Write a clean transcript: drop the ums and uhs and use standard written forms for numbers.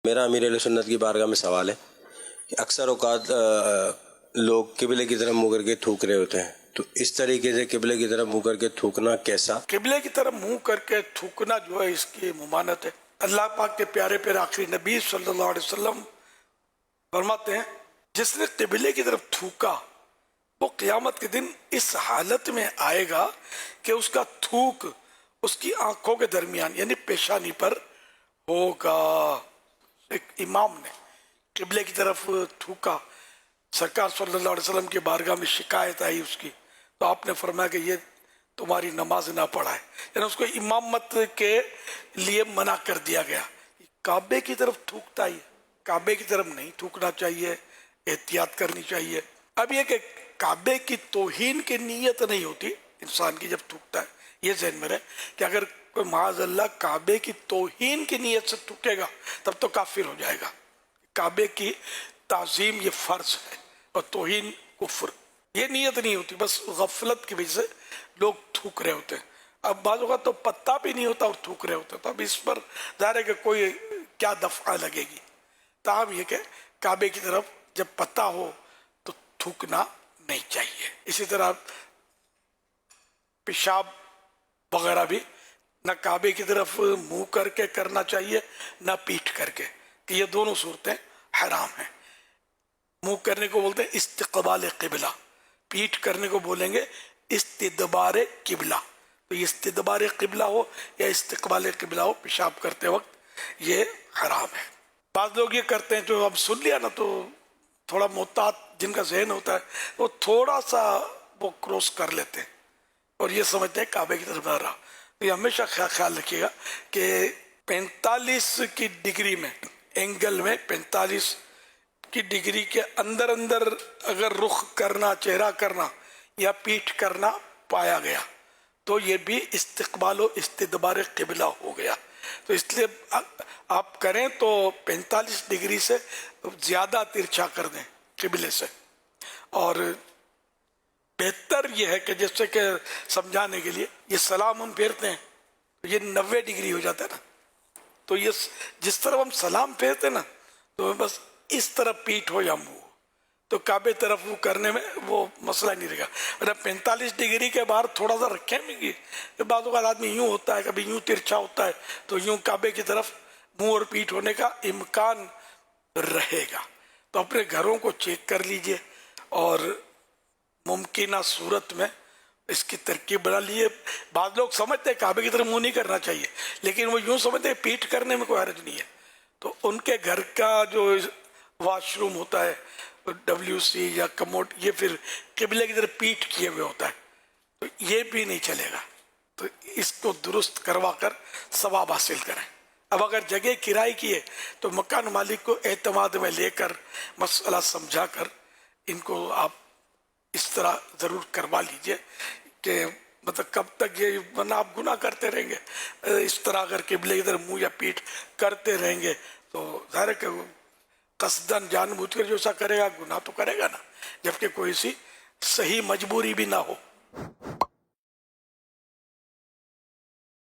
میرا امیر اہل سنت کی بارگاہ میں سوال ہے کہ اکثر اوقات لوگ قبلے کی طرف منہ کر کے تھوک رہے ہوتے ہیں، تو اس طریقے سے قبلے کی طرف منہ کر کے تھوکنا کیسا؟ قبلے کی طرف منہ کر کے تھوکنا جو ہے اس کی ممانعت ہے۔ اللہ پاک کے پیارے پیارے آخری نبی صلی اللہ علیہ وسلم فرماتے ہیں جس نے قبلے کی طرف تھوکا وہ قیامت کے دن اس حالت میں آئے گا کہ اس کا تھوک اس کی آنکھوں کے درمیان یعنی پیشانی پر ہوگا۔ ایک امام نے قبلے کی طرف تھوکا، سرکار صلی اللہ علیہ وسلم کی بارگاہ میں شکایت آئی اس کی، تو آپ نے فرمایا کہ یہ تمہاری نماز نہ پڑھائے، یعنی اس کو امامت کے لیے منع کر دیا گیا۔ کعبے کی طرف تھوکتا ہی، کعبے کی طرف نہیں تھوکنا چاہیے، احتیاط کرنی چاہیے۔ اب یہ کہ کعبے کی توہین کی نیت نہیں ہوتی انسان کی جب تھوکتا ہے، یہ ذہن میں رہے کہ اگر کوئی معاذ اللہ کعبے کی توہین کی نیت سے تھوکے گا تب تو کافر ہو جائے گا۔ کعبے کی تعظیم یہ فرض ہے اور توہین کفر، یہ نیت نہیں ہوتی، بس غفلت کی وجہ سے لوگ تھوک رہے ہوتے ہیں۔ اب بعض اوقات تو پتہ بھی نہیں ہوتا اور تھوک رہے ہوتے ہیں، تو اب اس پر ظاہر ہے کہ کوئی کیا دفعہ لگے گی۔ تاہم یہ کہ کعبے کی طرف جب پتہ ہو تو تھوکنا نہیں چاہیے۔ اسی طرح پیشاب وغیرہ بھی نہ کعبے کی طرف منہ کر کے کرنا چاہیے نہ پیٹھ کر کے، کہ یہ دونوں صورتیں حرام ہیں۔ منہ کرنے کو بولتے ہیں استقبال قبلہ، پیٹھ کرنے کو بولیں گے استدبار قبلہ۔ تو یہ استدبار قبلہ ہو یا استقبال قبلہ ہو، پیشاب کرتے وقت یہ حرام ہے۔ بعض لوگ یہ کرتے ہیں، جو اب سن لیا نا تو تھوڑا محتاط جن کا ذہن ہوتا ہے وہ تھوڑا سا وہ کروس کر لیتے ہیں اور یہ سمجھتے ہیں کعبے کی طرف آ رہا۔ تو یہ ہمیشہ خیال رکھیے گا کہ 45 کی ڈگری میں، اینگل میں 45 کی ڈگری کے اندر اگر رخ کرنا، چہرہ کرنا یا پیٹھ کرنا پایا گیا تو یہ بھی استقبال و استدبار قبلہ ہو گیا۔ تو اس لیے آپ کریں تو 45 ڈگری سے زیادہ ترچھا کر دیں قبلے سے۔ اور بہتر یہ ہے کہ جیسے کہ سمجھانے کے لیے یہ سلام ہم پھیرتے ہیں تو یہ 90 ڈگری ہو جاتا ہے نا، تو یہ جس طرف ہم سلام پھیرتے ہیں نا تو بس اس طرف پیٹھ ہو یا منہ ہو، تو کعبے طرف وہ کرنے میں وہ مسئلہ نہیں رہے گا۔ اگر 45 ڈگری کے باہر تھوڑا سا رکھیں بھی، بعض اوقات آدمی یوں ہوتا ہے، کبھی یوں ترچھا ہوتا ہے، تو یوں کعبے کی طرف منہ اور پیٹھ ہونے کا امکان رہے گا۔ تو اپنے گھروں کو چیک کر لیجئے اور ممکنہ صورت میں اس کی ترکیب بنا لیے۔ بعض لوگ سمجھتے ہیں کعبے کی طرف منہ نہیں کرنا چاہیے، لیکن وہ یوں سمجھتے ہیں پیٹھ کرنے میں کوئی حرج نہیں ہے، تو ان کے گھر کا جو واش روم ہوتا ہے WC یا کموڈ، یہ پھر قبلے کی طرف پیٹھ کیے ہوئے ہوتا ہے، تو یہ بھی نہیں چلے گا۔ تو اس کو درست کروا کر ثواب حاصل کریں۔ اب اگر جگہ کرائے کی ہے تو مکان مالک کو اعتماد میں لے کر مسئلہ سمجھا کر ان کو آپ اس طرح ضرور کروا لیجئے کہ مطلب کب تک یہ، ورنہ آپ گناہ کرتے رہیں گے۔ اس طرح اگر قبلے کی طرف منہ یا پیٹھ کرتے رہیں گے تو ظاہر ہے کہ قصداً جان بوجھ کر جو ایسا کرے گا گناہ تو کرے گا نا، جبکہ کوئی سی صحیح مجبوری بھی نہ ہو۔